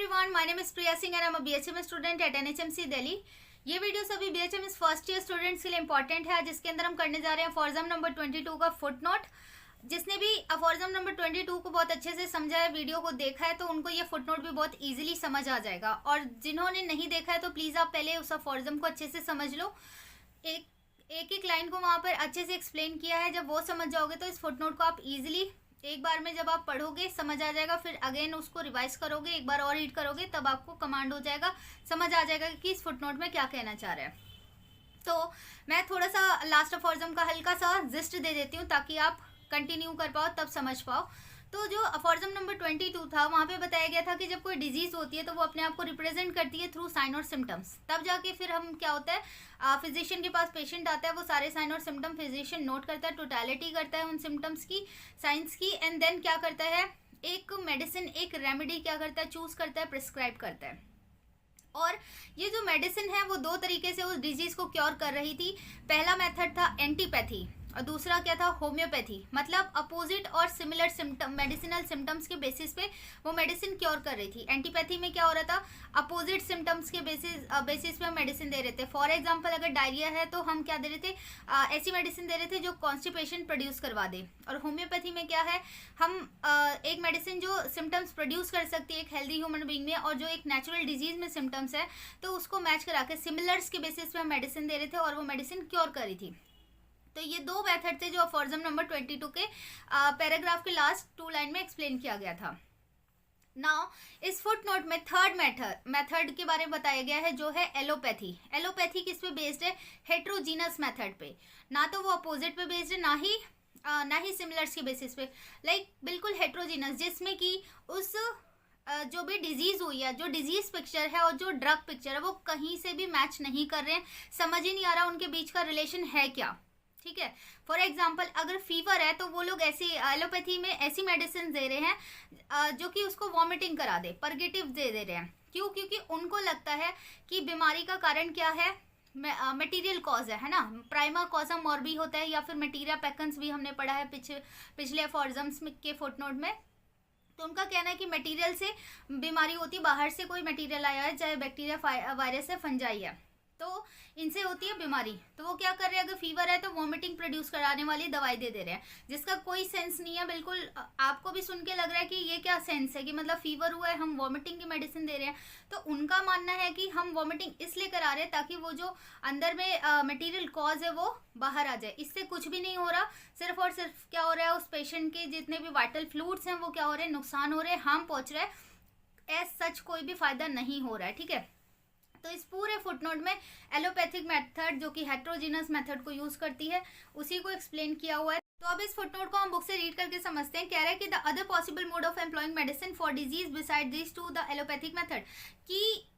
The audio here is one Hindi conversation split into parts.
everyone, my name is Priya Singh and I'm a BHMS student at NHMC Delhi. ये वीडियो सभी BHMS फर्स्ट ईयर स्टूडेंट्स के लिए इंपॉर्टेंट है, जिसके अंदर हम करने जा रहे हैं अफॉर्जम नंबर 22 का फुट नोट। जिसने भी अफॉर्जम नंबर 22 को बहुत अच्छे से समझा है, वीडियो को देखा है, तो उनको ये फुट नोट भी बहुत इजीली समझ आ जाएगा। और जिन्होंने नहीं देखा है तो प्लीज़ आप पहले उस अफॉर्जम को अच्छे से समझ लो। एक लाइन को वहाँ पर अच्छे से एक्सप्लेन किया है। जब वो समझ जाओगे तो इस फुट नोट को आप इजीली एक बार में जब आप पढ़ोगे समझ आ जाएगा, फिर अगेन उसको रिवाइज करोगे, एक बार और रीड करोगे, तब आपको कमांड हो जाएगा, समझ आ जाएगा कि इस फुटनोट में क्या कहना चाह रहा है। तो मैं थोड़ा सा लास्ट अफॉर्जम का हल्का सा जिस्ट दे देती हूँ ताकि आप कंटिन्यू कर पाओ, तब समझ पाओ। तो जो अफॉर्जम नंबर 22 था, वहाँ पे बताया गया था कि जब कोई डिजीज होती है तो वो अपने आप को रिप्रेजेंट करती है थ्रू साइन और सिम्टम्स। तब जाके फिर हम क्या होता है, फिजिशियन के पास पेशेंट आता है, वो सारे साइन और सिम्टम फिजिशियन नोट करता है, टोटलिटी करता है उन सिम्टम्स की, साइंस की, एंड देन क्या करता है, एक मेडिसिन, एक रेमेडी क्या करता है, चूज करता है, प्रिस्क्राइब करता है। और ये जो मेडिसिन है वो दो तरीके से उस डिजीज को क्योर कर रही थी। पहला मेथड था एंटीपैथी और दूसरा क्या था, होम्योपैथी। मतलब अपोजिट और सिमिलर सिम्टम, मेडिसिनल सिम्टम्स के बेसिस पे वो मेडिसिन क्योर कर रही थी। एंटीपैथी में क्या हो रहा था, अपोजिट सिम्टम्स के बेसिस पे हम मेडिसिन दे रहे थे। फॉर एग्जांपल अगर डायरिया है तो हम क्या दे रहे थे, ऐसी मेडिसिन दे रहे थे जो कॉन्स्टिपेशन प्रोड्यूस करवा दे। और होम्योपैथी में क्या है, हम एक मेडिसिन जो सिम्टम्स प्रोड्यूस कर सकती है एक हेल्दी ह्यूमन बीइंग में, और जो एक नेचुरल डिजीज में सिम्टम्स है, तो उसको मैच करा के सिमिलर्स के बेसिस पे हम मेडिसिन दे रहे थे और वो मेडिसिन क्योर कर रही थी। तो ये दो मेथड थे जो अफॉर्जम नंबर 22 के पैराग्राफ के लास्ट 2 लाइन में एक्सप्लेन किया गया था। नाउ इस फुट नोट में थर्ड मेथड के बारे में बताया गया है, जो है एलोपैथी। एलोपैथी किस पे बेस्ड है, हेट्रोजीनस मेथड पे। ना तो वो अपोजिट पे बेस्ड है, ना ही सिमिलर्स के बेसिस पे, लाइक बिल्कुल हेट्रोजीनस, जिसमें कि उस जो भी डिजीज हुई है, जो डिजीज पिक्चर है और जो ड्रग पिक्चर है, वो कहीं से भी मैच नहीं कर रहे हैं, समझ ही नहीं आ रहा उनके बीच का रिलेशन है क्या। ठीक है, फॉर एग्जाम्पल अगर फीवर है तो वो लोग ऐसी एलोपैथी में ऐसी मेडिसिन दे रहे हैं जो कि उसको वॉमिटिंग करा दे, परगेटिव दे रहे हैं। क्यों? क्योंकि उनको लगता है कि बीमारी का कारण क्या है, मटेरियल कॉज है ना। प्राइमा कॉजम मॉर्बी होता है, या फिर मटीरिया पेकन्स भी हमने पढ़ा है पिछले अफॉर्जम्स के फुटनोट में। तो उनका कहना है कि मटेरियल से बीमारी होती है, बाहर से कोई मटेरियल आया है, चाहे बैक्टीरिया, वायरस है, फंजाई है, तो इनसे होती है बीमारी। तो वो क्या कर रहे हैं, अगर फीवर है तो वॉमिटिंग प्रोड्यूस कराने वाली दवाई दे रहे हैं, जिसका कोई सेंस नहीं है। बिल्कुल आपको भी सुन के लग रहा है कि ये क्या सेंस है कि मतलब फीवर हुआ है, हम वॉमिटिंग की मेडिसिन दे रहे हैं। तो उनका मानना है कि हम वॉमिटिंग इसलिए करा रहे हैं ताकि वो जो अंदर में मटेरियल कॉज है वो बाहर आ जाए। इससे कुछ भी नहीं हो रहा, सिर्फ और सिर्फ क्या हो रहा है, उस पेशेंट के जितने भी वाइटल फ्लूइड्स हैं वो क्या हो रहे हैं, नुकसान हो रहे हैं, हार्म पहुंच रहा है। एज सच कोई भी फायदा नहीं हो रहा है। ठीक है, तो इस पूरे फुटनोट में एलोपैथिक मेथड जो कि हेट्रोजीनस मेथड को यूज करती है, उसी को एक्सप्लेन किया हुआ है। तो अब इस फुटनोट को हम बुक से रीड करके समझते हैं। कह रहा है कि the other possible mode of employing medicine for disease beside this to the allopathic method, कि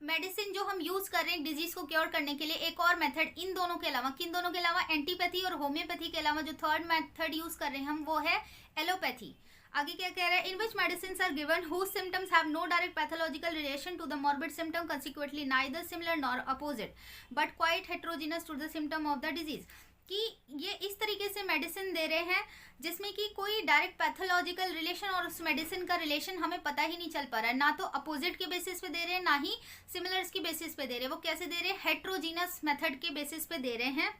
मेडिसिन जो हम यूज कर रहे हैं डिजीज को क्योर करने के लिए, एक और मेथड इन दोनों के अलावा, किन दोनों के अलावा, एंटीपैथी और होम्योपैथी के अलावा जो थर्ड मेथड यूज कर रहे हैं हम, वो है एलोपैथी। आगे क्या कह रहा है, in which medicine are given whose symptoms have no direct pathological relation to the morbid symptom, consequently neither similar nor opposite but quite heterogeneous to the symptom of the disease. कि ये इस तरीके से मेडिसिन दे रहे हैं जिसमें कि कोई डायरेक्ट पैथोलॉजिकल रिलेशन और उस मेडिसिन का रिलेशन हमें पता ही नहीं चल पा रहा है। ना तो अपोजिट के बेसिस पे दे रहे हैं, ना ही सिमिलर्स के बेसिस पे दे रहे हैं। वो कैसे दे रहे हैं, हेट्रोजीनस मेथड के बेसिस पे दे रहे हैं,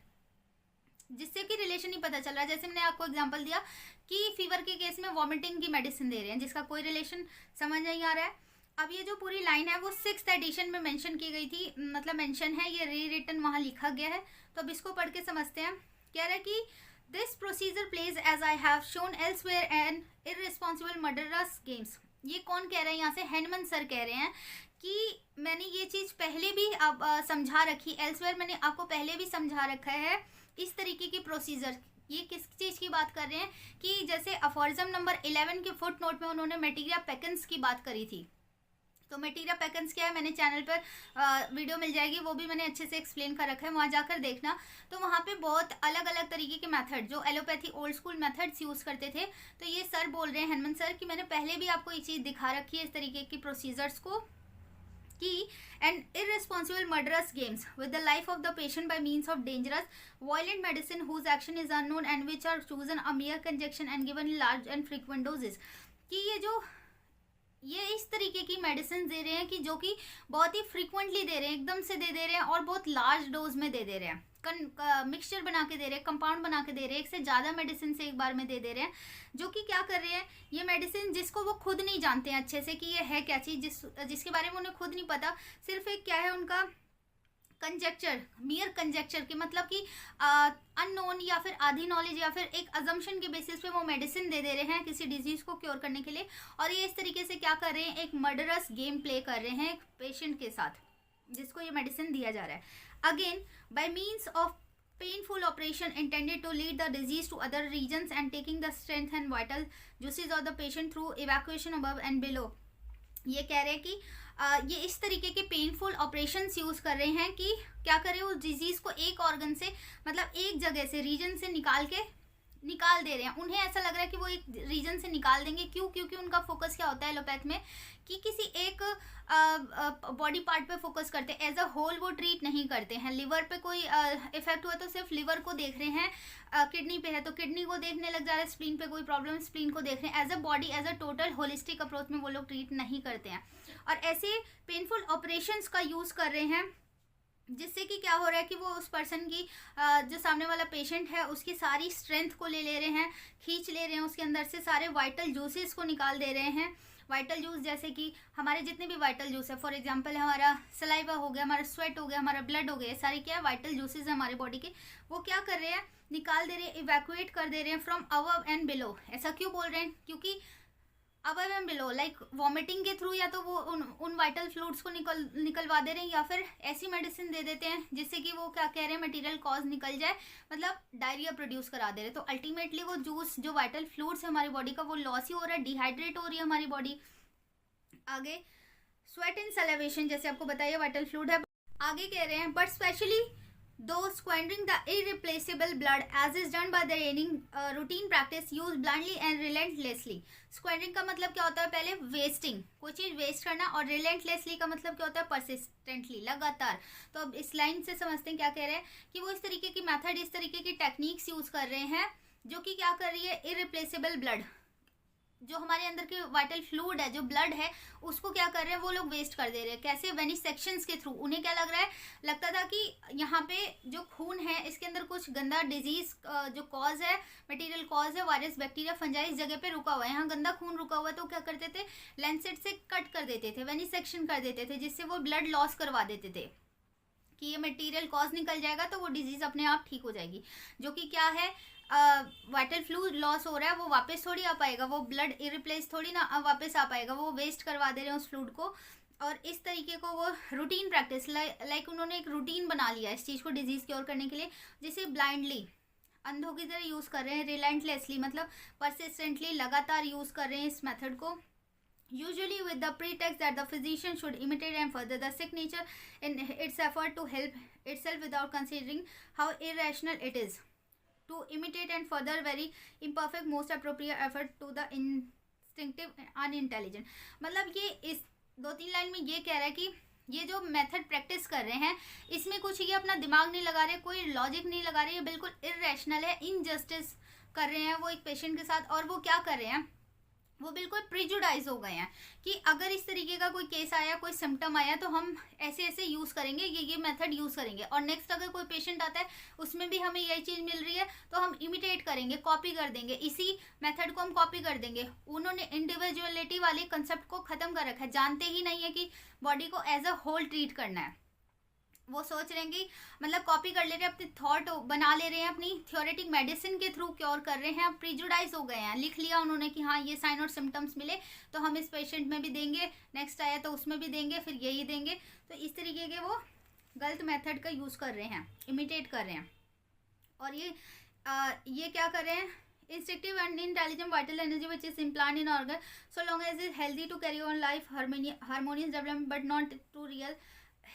जिससे कि रिलेशन नहीं पता चल रहा है। जैसे मैंने आपको एग्जांपल दिया कि फीवर के केस में वॉमिटिंग की मेडिसिन दे रहे हैं, जिसका कोई रिलेशन समझ नहीं आ रहा है। अब ये जो पूरी लाइन है वो 6th एडिशन में मेंशन की गई थी, मतलब मेंशन है, ये री रिटन वहाँ लिखा गया है। तो अब इसको पढ़ के समझते हैं। कह रहा है कि this procedure plays as I have shown elsewhere and irresponsible murderous games. ये कौन कह रहा है, यहाँ से हैनमन सर कह रहे हैं कि मैंने ये चीज़ पहले भी अब समझा रखी, एल्सवेयर मैंने आपको पहले भी समझा रखा है इस तरीके की प्रोसीजर। ये किस चीज़ की बात कर रहे हैं कि जैसे अफॉर्जम नंबर 11 के फुट नोट में उन्होंने मटीरिया पेकन्स की बात करी थी। तो मटीरिया पेकन्स क्या है, मैंने चैनल पर वीडियो मिल जाएगी, वो भी मैंने अच्छे से एक्सप्लेन कर रखा है, वहाँ जाकर देखना। तो वहाँ पे बहुत अलग अलग तरीके के मेथड जो allopathy old school methods use करते थे। तो ये सर बोल रहे हैं, हनुमान सर, कि मैंने पहले भी आपको एक चीज़ दिखा रखी है इस तरीके की प्रोसीजर्स को, कि and irresponsible murderous games with the life of the patient by means of dangerous violent medicine whose action is unknown and which are chosen a mere conjecture and given in large and frequent doses। कि ये जो ये इस तरीके की मेडिसिन दे रहे हैं कि जो कि बहुत ही फ्रीक्वेंटली दे रहे हैं, एकदम से दे रहे हैं और बहुत लार्ज डोज में दे रहे हैं, मिक्सचर बना के दे रहे हैं, कंपाउंड बना के दे रहे हैं, एक से ज़्यादा मेडिसिन से एक बार में दे रहे हैं, जो कि क्या कर रहे हैं, ये मेडिसिन जिसको वो खुद नहीं जानते हैं अच्छे से कि ये है क्या चीज़, जिसके बारे में उन्हें खुद नहीं पता, सिर्फ एक क्या है उनका कंजेक्चर, मियर कंजेक्चर की, मतलब कि अननोन या फिर आधी नॉलेज या फिर एक अजम्पशन के बेसिस पे वो मेडिसिन दे रहे हैं किसी डिजीज को क्योर करने के लिए। और ये इस तरीके से क्या कर रहे हैं, एक मर्डरस गेम प्ले कर रहे हैं एक पेशेंट के साथ जिसको ये मेडिसिन दिया जा रहा है। Again bye means of painful operation intended to lead the disease to other regions and taking the strength and vital juices of the patient through evacuation above and below। ये कह रहे हैं कि ये इस तरीके के पेनफुल ऑपरेशंस यूज कर रहे हैं कि क्या करें, उस डिजीज को एक ऑर्गन से, मतलब एक जगह से, रीजन से निकाल दे रहे हैं। उन्हें ऐसा लग रहा है कि वो एक रीजन से निकाल देंगे, क्यों? क्योंकि उनका फोकस क्या होता है एलोपैथ में कि किसी एक बॉडी पार्ट पे फोकस करते हैं, एज अ होल वो ट्रीट नहीं करते हैं। लिवर पे कोई इफेक्ट हुआ तो सिर्फ लिवर को देख रहे हैं, किडनी पे है तो किडनी को देखने लग जा रहे हैं, स्प्लीन पे कोई प्रॉब्लम स्प्लीन को देख रहे हैं। As a body, as a total holistic approach में वो लोग ट्रीट नहीं करते हैं और ऐसे पेनफुल ऑपरेशंस का यूज कर रहे हैं जिससे कि क्या हो रहा है कि वो उस पर्सन की जो सामने वाला पेशेंट है उसकी सारी स्ट्रेंथ को ले रहे हैं, खींच ले रहे हैं, उसके अंदर से सारे वाइटल जूसेस को निकाल दे रहे हैं। वाइटल जूस जैसे कि हमारे जितने भी वाइटल जूस है, फॉर एग्जांपल हमारा सलाइवा हो गया, हमारा स्वेट हो गया, हमारा ब्लड हो गया, ये सारे क्या है, वाइटल जूसेस है हमारे बॉडी के, वो क्या कर रहे हैं, निकाल दे रहे हैं, इवैक्यूएट कर दे रहे हैं फ्रॉम अबव एंड बिलो। ऐसा क्यों बोल रहे हैं? क्योंकि above and below like vomiting के थ्रू या तो वो उन वाइटल फ्लूइड्स को निकलवा दे रहे हैं, या फिर ऐसी मेडिसिन दे देते हैं जिससे कि वो क्या कह रहे हैं, मटेरियल कॉज निकल जाए, मतलब डायरिया प्रोड्यूस करा दे रहे हैं। तो अल्टीमेटली वो जूस जो वाइटल फ्लूइड्स है हमारी बॉडी का वो लॉस ही हो रहा है, डिहाइड्रेट हो रही है हमारी बॉडी। आगे स्वेट एंड सलेवेशन जैसे आपको बताइए वाइटल फ्लूइड है। आगे कह रहे हैं बट स्पेशली दो squandering the irreplaceable blood as is done by the routine practice used blindly and relentlessly। squandering का मतलब क्या होता है, पहले वेस्टिंग, कोई चीज वेस्ट करना, और relentlessly का मतलब क्या होता है, persistently, लगातार। तो अब इस लाइन से समझते हैं क्या कह रहे हैं कि वो इस तरीके की मेथड, इस तरीके की टेक्निक्स यूज कर रहे हैं जो कि क्या कर रही है, इरिप्लेसेबल ब्लड, जो हमारे अंदर के वाइटल फ्लूइड है, जो ब्लड है, उसको क्या कर रहे हैं वो लोग वेस्ट कर दे रहे हैं। कैसे? वेनिसेक्शंस के थ्रू। उन्हें क्या लग रहा है, लगता था कि यहाँ पे जो खून है इसके अंदर कुछ गंदा डिजीज जो कॉज है, मटेरियल कॉज है, वायरस, बैक्टीरिया, फंजाई इस जगह पे रुका हुआ है, यहाँ गंदा खून रुका हुआ है, तो क्या करते थे, लेंसेट से कट कर देते थे, वेनिसेक्शन कर देते थे, जिससे वो ब्लड लॉस करवा देते थे कि ये मटेरियल कॉज निकल जाएगा तो वो डिजीज अपने आप ठीक हो जाएगी। जो कि क्या है, वाइटल फ्लूइड लॉस हो रहा है, वो वापस थोड़ी आ पाएगा, वो ब्लड इरिप्लेस थोड़ी ना वापस आ पाएगा, वो वेस्ट करवा दे रहे हैं उस फ्लूइड को। और इस तरीके को वो रूटीन प्रैक्टिस लाइक उन्होंने एक रूटीन बना लिया इस चीज़ को डिजीज क्योर करने के लिए, जिसे ब्लाइंडली, अंधों की तरह यूज़ कर रहे हैं, रिलेंटलेसली मतलब परसिस्टेंटली, लगातार यूज़ कर रहे हैं इस मेथड को, usually with the pretext that the physician should imitate and further the sick nature in its effort to help itself without considering how irrational it is to imitate and further very imperfect most appropriate effort to the instinctive unintelligent। मतलब ये इस 2-3 लाइन में ये कह रहा है कि ये जो मेथड प्रैक्टिस कर रहे हैं इसमें कुछ ये अपना दिमाग नहीं लगा रहे, कोई लॉजिक नहीं लगा रहे, ये बिल्कुल इररेशनल है, इनजस्टिस कर रहे हैं वो एक पेशेंट के साथ। और वो क्या कर रहे हैं, वो बिल्कुल प्रिजुडाइज हो गए हैं कि अगर इस तरीके का कोई केस आया, कोई सिम्टम आया, तो हम ऐसे ऐसे यूज़ करेंगे, ये मेथड यूज़ करेंगे, और नेक्स्ट अगर कोई पेशेंट आता है उसमें भी हमें यही चीज़ मिल रही है तो हम इमिटेट करेंगे, कॉपी कर देंगे, इसी मेथड को हम कॉपी कर देंगे। उन्होंने इंडिविजुअलिटी वाले कंसेप्ट को ख़त्म कर रखा है, जानते ही नहीं है कि बॉडी को एज अ होल ट्रीट करना है। वो सोच रहे हैं कि मतलब कॉपी कर ले रहे हैं, अपनी थॉट बना ले रहे हैं, अपनी थ्योरेटिक मेडिसिन के थ्रू क्योर कर रहे हैं, प्रिजुडाइज हो गए हैं। लिख लिया उन्होंने कि हाँ ये साइन और सिम्टम्स मिले तो हम इस पेशेंट में भी देंगे, नेक्स्ट आया तो उसमें भी देंगे, फिर यही देंगे। तो इस तरीके के वो गलत मेथड का यूज़ कर रहे हैं, इमिटेट कर रहे हैं। और ये क्या कर रहे हैं, instinctive and intelligent vital energy which is implanted in organ so long as it is healthy to carry on life, harmonious development but not to real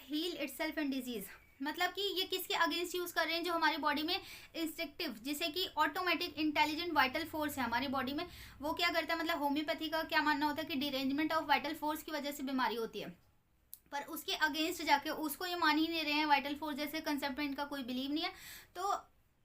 heal itself and disease। मतलब कि ये किसके अगेंस्ट यूज कर रहे हैं, जो हमारी बॉडी में इंस्टिंक्टिव, जिसे कि ऑटोमेटिक इंटेलिजेंट वाइटल फोर्स है हमारी बॉडी में, वो क्या करता है, मतलब होम्योपैथी का क्या मानना होता है कि डिरेंजमेंट ऑफ वाइटल फोर्स की वजह से बीमारी होती है, पर उसके अगेंस्ट जाके उसको ये मान ही नहीं रहे हैं, वाइटल फोर्स जैसे कंसेप्ट में इनका कोई बिलीव नहीं है, तो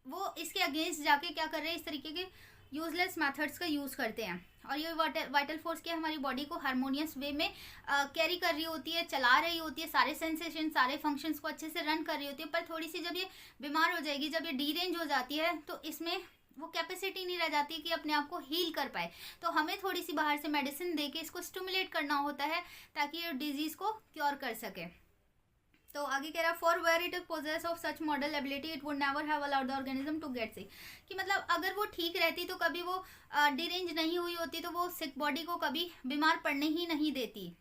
वो इसके अगेंस्ट जाके क्या कर रहे हैं, इस तरीके के यूजलेस मेथड्स का यूज़ करते हैं। और ये वाइटल फोर्स क्या हमारी बॉडी को हारमोनियस वे में कैरी कर रही होती है, चला रही होती है, सारे सेंसेशन सारे फंक्शंस को अच्छे से रन कर रही होती है। पर थोड़ी सी जब ये बीमार हो जाएगी, जब ये डीरेंज हो जाती है, तो इसमें वो कैपेसिटी नहीं रह जाती कि अपने आप को हील कर पाए। तो हमें थोड़ी सी बाहर से मेडिसिन देके इसको स्टिमुलेट करना होता है ताकि ये डिजीज को क्योर कर सके। तो आगे कह रहा है for where it possesses of such model ability it would never have allowed the organism to get sick. कि मतलब अगर वो ठीक रहती तो कभी वो डिरेंज नहीं हुई होती, तो वो सिक बॉडी को कभी बीमार पड़ने ही नहीं देती।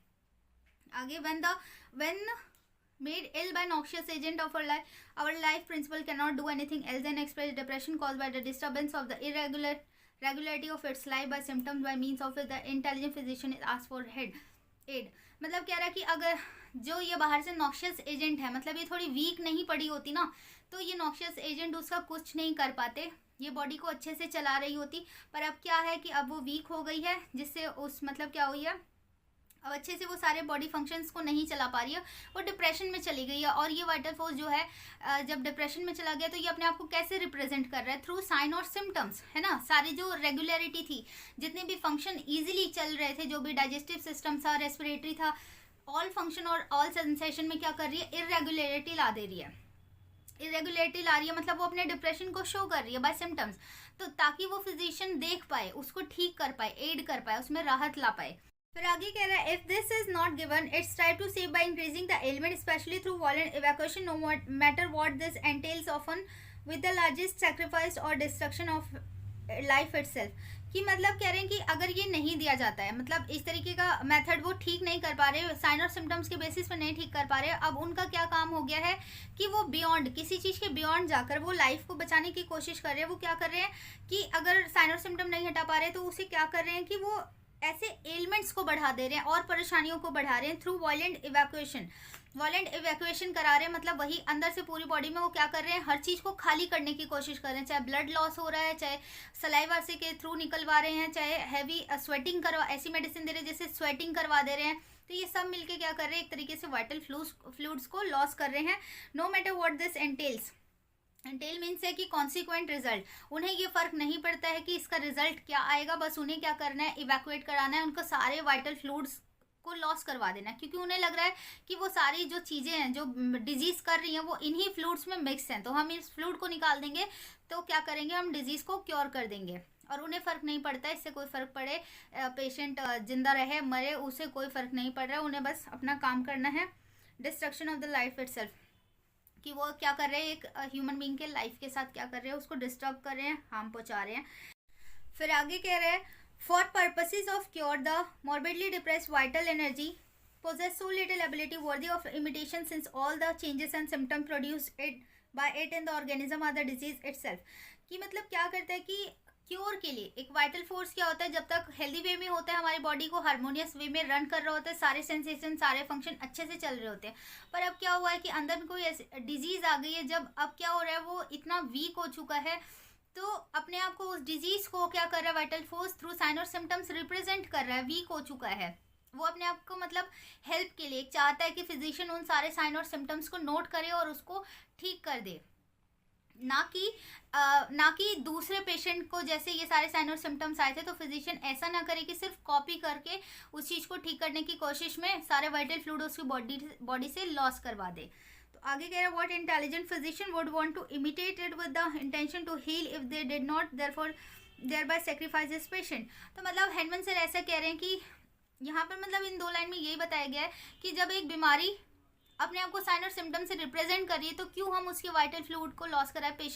आगे when made ill by noxious agent of our life principle cannot do anything else than express depression caused by the disturbance of the regularity of its life by symptoms by means of it the intelligent physician is asked for aid। मतलब कह रहा है कि अगर जो ये बाहर से नॉक्शियस एजेंट है, मतलब ये थोड़ी वीक नहीं पड़ी होती ना, तो ये नॉक्शियस एजेंट उसका कुछ नहीं कर पाते, ये बॉडी को अच्छे से चला रही होती। पर अब क्या है कि अब वो वीक हो गई है, जिससे उस मतलब क्या हुई है, अब अच्छे से वो सारे बॉडी फंक्शंस को नहीं चला पा रही है, वो डिप्रेशन में चली गई है। और ये वाइटल फोर्स जो है जब डिप्रेशन में चला गया तो ये अपने आप को कैसे रिप्रेजेंट कर रहा है, थ्रू साइन और सिम्टम्स, है ना। सारी जो रेगुलरिटी थी, जितने भी फंक्शन इजीली चल रहे थे, जो भी डाइजेस्टिव सिस्टम था, रेस्पिरेटरी था, ऑल फंक्शन और ऑल सेंसेशन में क्या कर रही है, इरेगुलरिटी ला दे रही है। इरेगुलरिटी ला रही है मतलब वो अपने डिप्रेशन को शो कर रही है बाय सिम्टम्स, तो ताकि वो फिजिशियन देख पाए, उसको ठीक कर पाए, एड कर पाए, उसमें राहत ला पाए। फिर आगे कह रहा है if this is not given it's try to save by increasing the element specially through violent evacuation no matter what this entails often with the largest sacrifice or destruction of life itself. कि मतलब कह रहे हैं कि अगर ये नहीं दिया जाता है, मतलब इस तरीके का मेथड वो ठीक नहीं कर पा रहे, साइन और सिम्टम्स के बेसिस पे नहीं ठीक कर पा रहे, अब उनका क्या काम हो गया है कि वो बियॉन्ड, किसी चीज़ के बियॉन्ड जाकर वो लाइफ को बचाने की कोशिश कर रहे हैं। वो क्या कर रहे हैं कि अगर साइन और सिम्टम नहीं हटा पा रहे तो उसे क्या कर रहे हैं कि वो ऐसे एलिमेंट्स को बढ़ा दे रहे हैं और परेशानियों को बढ़ा रहे हैं through violent evacuation. Violent evacuation करा रहे हैं, मतलब वही अंदर से पूरी बॉडी में वो क्या कर रहे हैं, हर चीज़ को खाली करने की कोशिश कर रहे हैं, चाहे ब्लड लॉस हो रहा है, चाहे सलाइवा से के थ्रू निकलवा रहे हैं, चाहे हैवी स्वेटिंग करवा, ऐसी मेडिसिन दे रहे हैं जैसे स्वेटिंग करवा दे रहे हैं। तो ये सब मिलके क्या कर रहे हैं, एक तरीके से वाइटल फ्लूइड्स को लॉस कर रहे हैं। No matter what this entails, entail means है कि कॉन्सिक्वेंट रिजल्ट, उन्हें ये फर्क नहीं पड़ता है कि इसका रिजल्ट क्या आएगा, बस उन्हें क्या करना है, इवैक्यूएट कराना है, उनको सारे वाइटल फ्लूइड्स को लॉस करवा देना है। क्योंकि उन्हें लग रहा है कि वो सारी जो चीज़ें हैं जो डिजीज कर रही हैं वो इन्हीं फ्लूइड्स में मिक्स हैं, तो हम इस फ्लूइड को निकाल देंगे तो क्या करेंगे, हम डिजीज को क्योर कर देंगे। और उन्हें फ़र्क नहीं पड़ता, इससे कोई फ़र्क पड़े पेशेंट जिंदा रहे मरे, उसे कोई फ़र्क नहीं पड़ रहा है, उन्हें बस अपना काम करना है। Destruction of the life itself, कि वो क्या कर रहे हैं, एक ह्यूमन बीइंग के लाइफ के साथ क्या कर रहे हैं, उसको डिस्टर्ब कर रहे हैं, हार्म पहुंचा रहे हैं। फिर आगे कह रहे हैं for purposes of cure the morbidly depressed vital energy possess so little ability worthy of imitation since all the changes and symptoms produced by it in the organism are the disease itself। कि मतलब क्या करता है कि क्योर के लिए एक वाइटल फोर्स क्या होता है, जब तक हेल्दी वे में होता है, हमारी बॉडी को हार्मोनियस वे में रन कर रहा होता है, सारे सेंसेशन सारे फंक्शन अच्छे से चल रहे होते हैं। पर अब क्या हुआ है कि अंदर में कोई ऐसी डिजीज आ गई है, जब अब क्या हो रहा है, वो इतना वीक हो चुका है, तो अपने आप को उस डिजीज को क्या कर रहा है, वाइटल फोर्स थ्रू साइन और सिम्टम्स रिप्रेजेंट कर रहा है, वीक हो चुका है वो, अपने आप को मतलब हेल्प के लिए चाहता है कि फिजिशियन उन सारे साइन और सिम्टम्स को नोट करे और उसको ठीक कर दे, ना कि दूसरे पेशेंट को जैसे ये सारे साइन और सिम्टम्स आए थे तो फिजिशियन ऐसा ना करे कि सिर्फ कॉपी करके उस चीज़ को ठीक करने की कोशिश में सारे वाइटल फ्लूइड उसकी बॉडी से लॉस करवा दे। तो आगे कह रहा है what intelligent physician would want to imitate it with the intention to heal if they did not thereby sacrifice his patient. तो मतलब हेनमन सर ऐसा कह रहे हैं कि यहाँ पर मतलब इन 2 लाइन में यही बताया गया है कि जब एक बीमारी अपने आप को साइन और सिम्टम से रिप्रेजेंट कर रही है तो क्यों हम उसके वाइटल फ्लूइड को लॉस कराए।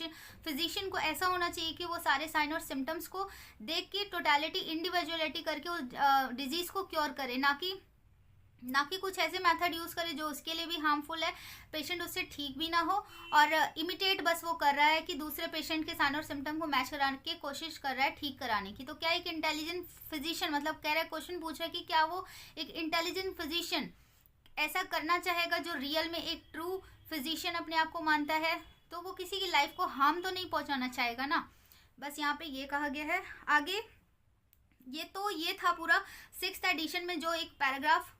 फिजिशियन को ऐसा होना चाहिए कि वो सारे साइन और सिम्टम्स को देख के टोटलिटी इंडिविजुअलिटी करके उस डिजीज को क्योर करे, ना कि कुछ ऐसे मेथड यूज़ करे जो उसके लिए भी हार्मफुल है, पेशेंट उससे ठीक भी ना हो, और इमिटेट बस वो कर रहा है कि दूसरे पेशेंट के साइन और सिम्टम को मैच कराने की कोशिश कर रहा है ठीक कराने की। तो क्या एक इंटेलिजेंट फिजिशियन, मतलब कह रहा है, क्वेश्चन पूछ रहा है कि क्या वो एक इंटेलिजेंट फिजिशियन ऐसा करना चाहेगा जो रियल में एक ट्रू फिजिशियन अपने आप को मानता है, तो वो किसी की लाइफ को हार्म तो नहीं पहुंचाना चाहेगा ना। बस यहाँ पे ये कहा गया है। आगे ये था पूरा 6th एडिशन में जो एक पैराग्राफ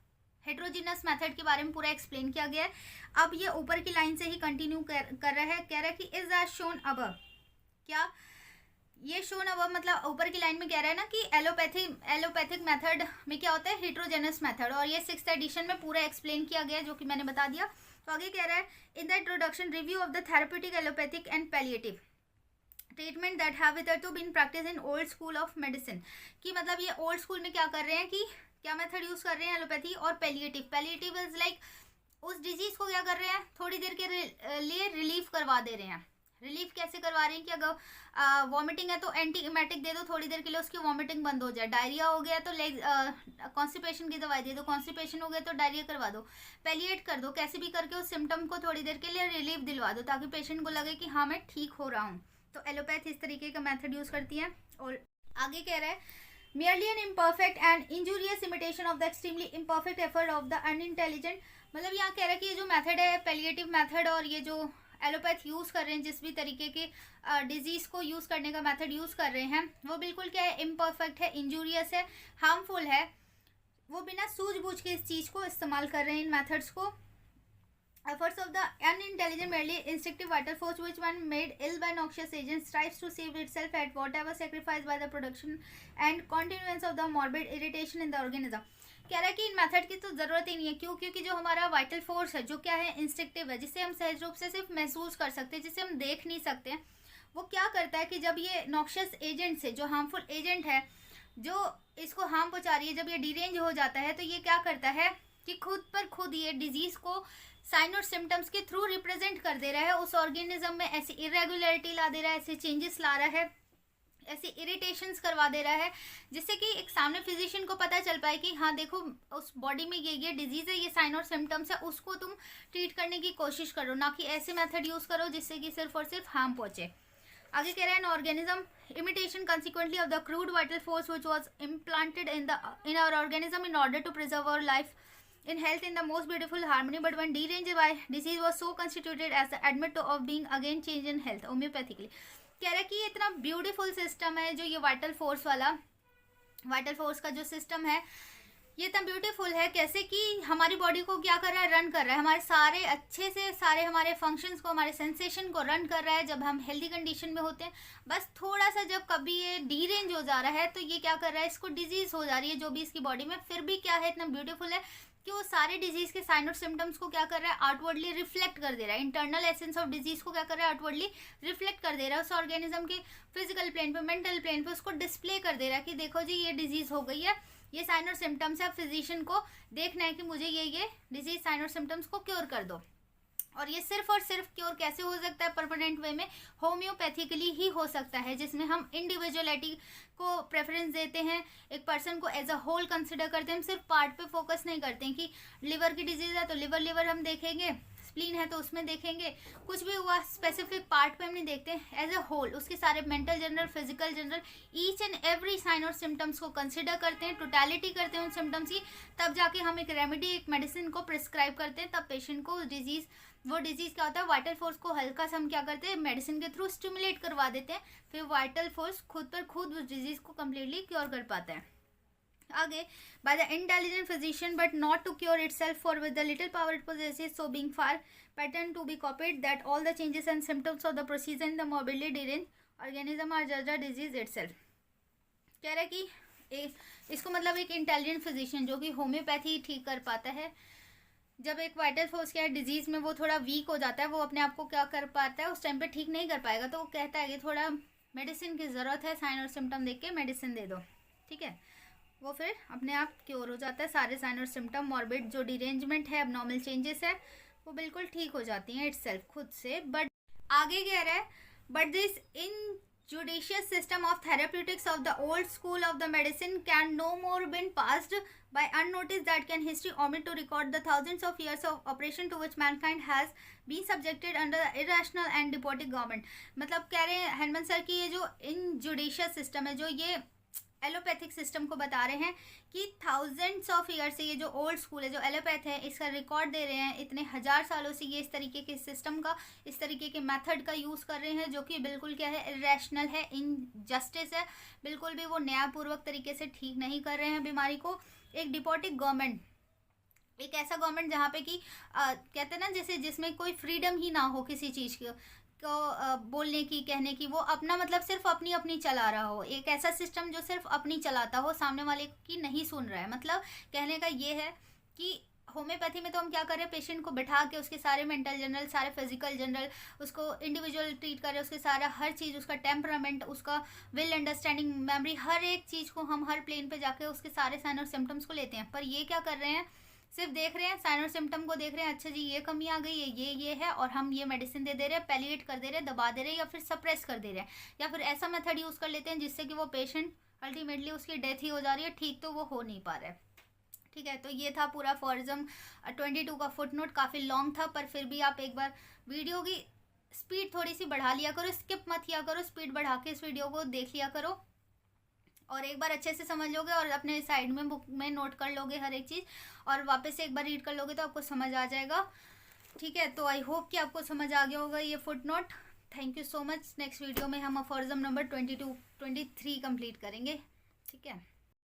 हेट्रोजीनस मेथड के बारे में पूरा एक्सप्लेन किया गया है। अब ये ऊपर की लाइन से ही कंटिन्यू कर रहा है, कह रहा है कि इज एज शोन अबव, क्या ये शोन अब मतलब ऊपर की लाइन में कह रहा है ना कि एलोपैथिक मेथड में क्या होता है, हिट्रोजेनस मेथड, और ये 6th एडिशन में पूरा एक्सप्लेन किया गया है जो कि मैंने बता दिया। तो आगे कह रहा है in the introduction review of the therapeutic allopathic and palliative treatment that have hitherto been practice in old school of medicine, कि मतलब ये ओल्ड स्कूल में क्या कर रहे हैं कि क्या मेथड यूज कर रहे हैं एलोपैथी और पैलिएटिव इज लाइक उस डिजीज को क्या कर रहे हैं, थोड़ी देर के लिए रिलीफ करवा दे रहे हैं। रिलीफ कैसे करवा रहे हैं कि अगर वॉमिटिंग है तो एंटीएमेटिक दे दो, थोड़ी देर के लिए उसकी वॉमिटिंग बंद हो जाए। डायरिया हो गया तो कॉन्स्टिपेशन की दवाई दे दो, कॉन्स्टिपेशन हो गया तो डायरिया करवा दो, पैलिएट कर दो, कैसे भी करके उस सिम्टम को थोड़ी देर के लिए रिलीफ दिलवा दो ताकि पेशेंट को लगे कि हाँ मैं ठीक हो रहा हूँ। तो एलोपैथ इस तरीके का मेथड यूज करती है। और आगे कह रहा है merely an imperfect and injurious imitation of the extremely imperfect effort of the unintelligent, मतलब यहाँ कह रहा है कि ये जो मेथड है पैलिएटिव मेथड और ये जो एलोपैथ यूज कर रहे हैं, जिस भी तरीके के डिजीज को यूज करने का मेथड यूज कर रहे हैं, वो बिल्कुल क्या है, इम्परफेक्ट है, इंजूरियस है, हार्मफुल है। वो बिना सूझबूझ के इस चीज को इस्तेमाल कर रहे हैं, इन मेथड्स को। Efforts of the unintelligent, merely instinctive vital force, which when made ill by noxious agents, strives to save itself at whatever sacrifice by the production and continuance of the morbid irritation in the organism. कह रहा है कि इन मेथड की तो जरूरत ही नहीं है। क्यों? क्योंकि जो हमारा वाइटल फोर्स है, जो क्या है, इंस्टिंक्टिव है, जिसे हम सहज रूप से सिर्फ महसूस कर सकते हैं, जिसे हम देख नहीं सकते, वो क्या करता है कि जब ये नॉक्शियस एजेंट से, जो हार्मफुल एजेंट है, जो इसको हार्म पहुंचा रही है, जब ये डिरेंज हो जाता है, तो ये क्या करता है कि खुद पर खुद ये डिजीज को साइन और सिम्टम्स के थ्रू रिप्रेजेंट कर दे रहा है। उस ऑर्गेनिज्म में ऐसी इरेगुलरिटी ला दे रहा है, ऐसे चेंजेस ला रहा है, ऐसे इरिटेशंस करवा दे रहा है, जिससे कि एक सामने फिजिशियन को पता चल पाए कि हाँ देखो उस बॉडी में ये डिजीज है, ये साइन और सिम्टम्स है, उसको तुम ट्रीट करने की कोशिश करो, ना कि ऐसे मेथड यूज करो जिससे कि सिर्फ और सिर्फ हार्म पहुंचे। आगे कह रहे हैं organism imitation consequently of the crude vital force which was implanted in our organism in order to preserve our life in health in the most beautiful harmony, but when deranged by disease was so constituted as the admit of being again changed in health homeopathically। कह रहा है कि ये इतना ब्यूटीफुल सिस्टम है जो ये वाइटल फोर्स का जो सिस्टम है, ये इतना ब्यूटीफुल है, कैसे कि हमारी बॉडी को क्या कर रहा है, रन कर रहा है, हमारे सारे अच्छे से सारे हमारे फंक्शंस को, हमारे सेंसेशन को रन कर रहा है जब हम हेल्दी कंडीशन में होते हैं। बस थोड़ा सा जब कभी ये डीरेंज हो जा रहा है तो ये क्या कर रहा है, इसको डिजीज हो जा रही है जो भी इसकी बॉडी में, फिर भी क्या है, इतना ब्यूटीफुल है कि वो सारे डिजीज के साइन और सिम्टम्स को क्या कर रहा है, आउटवर्डली रिफ्लेक्ट कर दे रहा है। इंटरनल एसेंस ऑफ डिजीज को क्या कर रहा है, आउटवर्डली रिफ्लेक्ट कर दे रहा है उस ऑर्गेनिज्म के फिजिकल प्लेन पे, मेंटल प्लेन पे, उसको डिस्प्ले कर दे रहा है कि देखो जी ये डिजीज हो गई है, ये साइन और सिम्टम्स है। अब फिजिशियन को देखना है कि मुझे ये डिजीज साइन और सिम्टम्स को क्योर कर दो। और ये सिर्फ और सिर्फ क्योर कैसे हो सकता है, परमानेंट वे में, होम्योपैथिकली ही हो सकता है, जिसमें हम इंडिविजुअलिटी को प्रेफरेंस देते हैं, एक पर्सन को एज अ होल कंसिडर करते हैं। हम सिर्फ पार्ट पे फोकस नहीं करते हैं कि लिवर की डिजीज है तो लिवर हम देखेंगे, स्प्लीन है तो उसमें देखेंगे, कुछ भी हुआ स्पेसिफिक पार्ट पे हम नहीं देखते, एज अ होल उसके सारे mental general, physical general, each and every sign और सिम्टम्स को कंसिडर करते हैं, टोटलिटी करते हैं उन सिम्टम्स की, तब जाके हम एक रेमेडी, एक मेडिसिन को प्रिस्क्राइब करते हैं। तब पेशेंट को वो डिजीज क्या होता है, वाइटल फोर्स को हल्का सा हम क्या करते हैं, मेडिसिन के थ्रू स्टिमुलेट करवा देते हैं, फिर वाइटल फोर्स खुद पर खुद उस डिजीज को कम्प्लीटली क्योर कर पाता है। आगे, by the intelligent physician but not to cure itself, for with the little power it possesses, so being far pattern to be copied, that all the changes and symptoms of the procedure in the morbidly deranged organism are just a disease itself। कह रहा है कि इसको मतलब एक इंटेलिजेंट फिजिशियन जो कि होम्योपैथी ठीक कर पाता है, जब एक वाइटल फोर्स क्या है डिजीज में वो थोड़ा वीक हो जाता है, वो अपने आप को क्या कर पाता है, उस टाइम पे ठीक नहीं कर पाएगा, तो वो कहता है कि थोड़ा मेडिसिन की ज़रूरत है, साइन और सिम्टम देख के मेडिसिन दे दो, ठीक है, वो फिर अपने आप क्योर हो जाता है, सारे साइन और सिम्टम, मॉर्बिड जो डिरेंजमेंट है, एबनॉर्मल चेंजेस है, वो बिल्कुल ठीक हो जाती हैं इटसेल्फ खुद से। बट आगे कह रहा है but this injudicious system of therapeutics of the old school of the medicine can no more been passed by unnoticed, that can history omit to record the thousands of years of operation to which mankind has been subjected under the irrational and despotic government। मतलब कह रहे हैं हेनमन सर की ये जो injudicious system है, जो ये एलोपैथिक सिस्टम को बता रहे हैं कि थाउजेंड्स ऑफ ईयर से ये जो ओल्ड स्कूल है, जो एलोपैथ है, इसका रिकॉर्ड दे रहे हैं, इतने हजार सालों से ये इस तरीके के सिस्टम का, इस तरीके के मेथड का यूज़ कर रहे हैं, जो कि बिल्कुल क्या है, इरेशनल है, इनजस्टिस है, बिल्कुल भी वो न्यायपूर्वक तरीके से ठीक नहीं कर रहे हैं बीमारी को। एक डिपोटिक गवर्नमेंट, एक ऐसा गवर्नमेंट जहाँ पे कि कहते हैं ना, जैसे जिसमें कोई फ्रीडम ही ना हो किसी चीज़ की, को बोलने की, कहने की, वो अपना मतलब सिर्फ अपनी अपनी चला रहा हो, एक ऐसा सिस्टम जो सिर्फ अपनी चलाता हो, सामने वाले की नहीं सुन रहा है। मतलब कहने का ये है कि होम्योपैथी में तो हम क्या कर रहे हैं, पेशेंट को बैठा के उसके सारे मेंटल जनरल, सारे फिजिकल जनरल, उसको इंडिविजुअल ट्रीट कर रहे हैं, उसके सारा हर चीज़, उसका टेम्परामेंट, उसका विल, अंडरस्टैंडिंग, मेमोरी, हर एक चीज़ को हम हर प्लेन पे जाके उसके सारे साइन और सिम्टम्स को लेते हैं। पर ये क्या कर रहे हैं, सिर्फ देख रहे हैं, साइन और सिम्टम को देख रहे हैं, अच्छा जी ये कमी आ गई है, ये है, और हम ये मेडिसिन दे रहे हैं, पैलिएट कर दे रहे हैं, दबा दे रहे हैं, या फिर सप्रेस कर दे रहे हैं, या फिर ऐसा मेथड यूज़ कर लेते हैं जिससे कि वो पेशेंट अल्टीमेटली उसकी डेथ ही हो जा रही है, ठीक तो वो हो नहीं पा रहा है। ठीक है, तो ये था पूरा फॉर्जम 22 का फुटनोट। काफ़ी लॉन्ग था, पर फिर भी आप एक बार वीडियो की स्पीड थोड़ी सी बढ़ा लिया करो, स्किप मत किया करो, स्पीड बढ़ा के इस वीडियो को देख लिया करो, और एक बार अच्छे से समझ लोगे और अपने साइड में बुक में नोट कर लोगे हर एक चीज़, और वापस से एक बार रीड कर लोगे तो आपको समझ आ जाएगा। ठीक है, तो आई होप कि आपको समझ आ गया होगा ये footnote. Thank you so much. Next video में हम अफॉर्जम नंबर 22 23 कंप्लीट करेंगे। ठीक है।